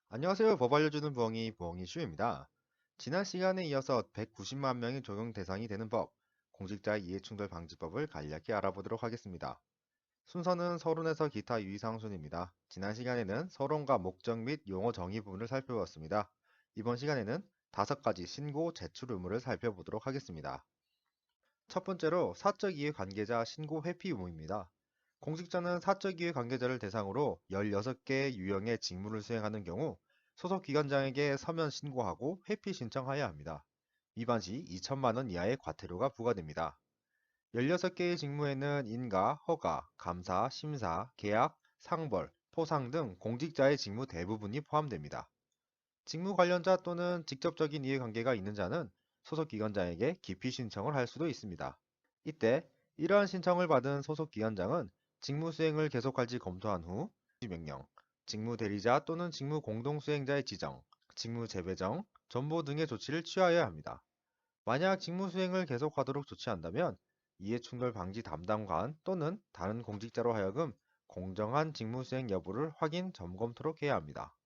안녕하세요. 법 알려주는 부엉이 슈입니다. 지난 시간에 이어서 190만 명이 적용 대상이 되는 법, 공직자 이해충돌 방지법을 간략히 알아보도록 하겠습니다. 순서는 서론에서 기타 유의사항 순입니다. 지난 시간에는 서론과 목적 및 용어 정의 부분을 살펴보았습니다. 이번 시간에는 5가지 신고 제출 의무를 살펴보도록 하겠습니다. 첫 번째로 사적 이해 관계자 신고 회피 의무입니다. 공직자는 사적 이해 관계자를 대상으로 16개의 유형의 직무를 수행하는 경우 소속 기관장에게 서면 신고하고 회피 신청하여야 합니다. 위반 시 2천만 원 이하의 과태료가 부과됩니다. 16개의 직무에는 인가, 허가, 감사, 심사, 계약, 상벌, 포상 등 공직자의 직무 대부분이 포함됩니다. 직무 관련자 또는 직접적인 이해관계가 있는 자는 소속기관장에게 기피 신청을 할 수도 있습니다. 이때 이러한 신청을 받은 소속기관장은 직무 수행을 계속할지 검토한 후 명령, 직무 대리자 또는 직무 공동수행자의 지정, 직무 재배정, 전보 등의 조치를 취하여야 합니다. 만약 직무 수행을 계속하도록 조치한다면 이해충돌 방지 담당관 또는 다른 공직자로 하여금 공정한 직무 수행 여부를 확인 점검토록 해야 합니다.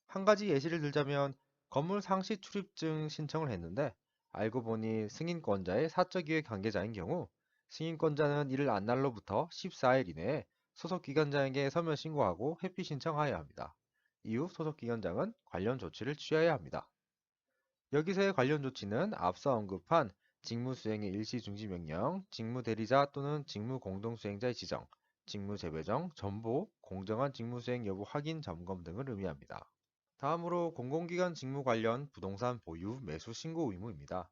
한 가지 예시를 들자면 건물 상시 출입증 신청을 했는데 알고 보니 승인권자의 사적이해 관계자인 경우 승인권자는 이를 안 날로부터 14일 이내에 소속기관장에게 서면 신고하고 회피 신청하여야 합니다. 이후 소속기관장은 관련 조치를 취해야 합니다. 여기서의 관련 조치는 앞서 언급한 직무수행의 일시중지명령, 직무대리자 또는 직무공동수행자의 지정, 직무재배정, 전보, 공정한 직무수행 여부 확인 점검 등을 의미합니다. 다음으로 공공기관 직무 관련 부동산 보유, 매수 신고 의무입니다.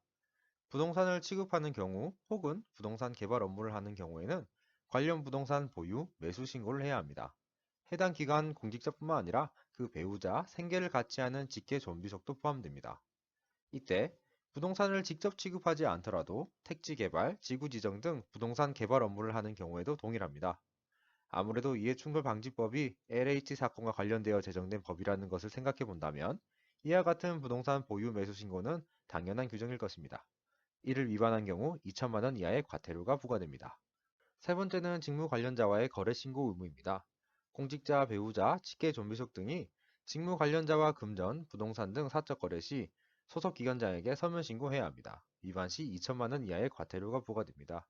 부동산을 취급하는 경우 혹은 부동산 개발 업무를 하는 경우에는 관련 부동산 보유, 매수 신고를 해야 합니다. 해당 기관 공직자뿐만 아니라 그 배우자, 생계를 같이 하는 직계 존비속도 포함됩니다. 이때 부동산을 직접 취급하지 않더라도 택지 개발, 지구 지정 등 부동산 개발 업무를 하는 경우에도 동일합니다. 아무래도 이해충돌방지법이 LH 사건과 관련되어 제정된 법이라는 것을 생각해 본다면 이와 같은 부동산 보유 매수 신고는 당연한 규정일 것입니다. 이를 위반한 경우 2천만 원 이하의 과태료가 부과됩니다. 세 번째는 직무 관련자와의 거래 신고 의무입니다. 공직자, 배우자, 직계 존비속 등이 직무 관련자와 금전, 부동산 등 사적 거래 시 소속 기관장에게 서면 신고해야 합니다. 위반 시 2천만 원 이하의 과태료가 부과됩니다.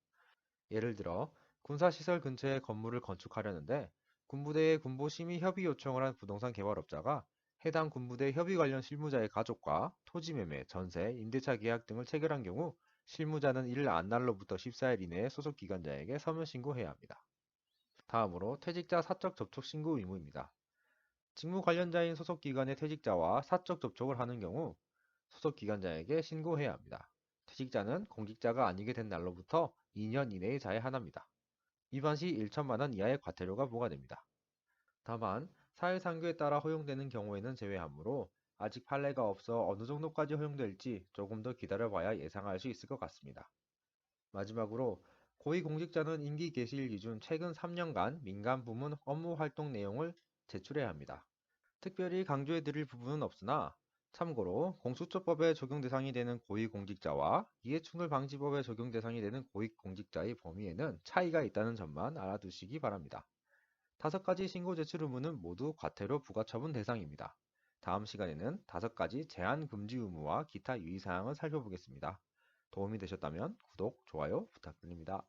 예를 들어 군사시설 근처에 건물을 건축하려는데 군부대에 군보 심의 협의 요청을 한 부동산 개발업자가 해당 군부대 협의 관련 실무자의 가족과 토지 매매, 전세, 임대차 계약 등을 체결한 경우 실무자는 이를 안 날로부터 14일 이내에 소속 기관장에게 서면 신고해야 합니다. 다음으로 퇴직자 사적 접촉 신고 의무입니다. 직무 관련자인 소속 기관의 퇴직자와 사적 접촉을 하는 경우 소속 기관장에게 신고해야 합니다. 퇴직자는 공직자가 아니게 된 날로부터 2년 이내에 자해하납니다. 위반 시 1천만 원 이하의 과태료가 부과됩니다. 다만 사회상규에 따라 허용되는 경우에는 제외하므로 아직 판례가 없어 어느 정도까지 허용될지 조금 더 기다려봐야 예상할 수 있을 것 같습니다. 마지막으로 고위공직자는 임기 개시일 기준 최근 3년간 민간 부문 업무 활동 내용을 제출해야 합니다. 특별히 강조해드릴 부분은 없으나 참고로 공수처법에 적용 대상이 되는 고위공직자와 이해충돌방지법에 적용 대상이 되는 고위공직자의 범위에는 차이가 있다는 점만 알아두시기 바랍니다. 5가지 신고 제출 의무는 모두 과태료 부과처분 대상입니다. 다음 시간에는 5가지 제한 금지 의무와 기타 유의사항을 살펴보겠습니다. 도움이 되셨다면 구독, 좋아요 부탁드립니다.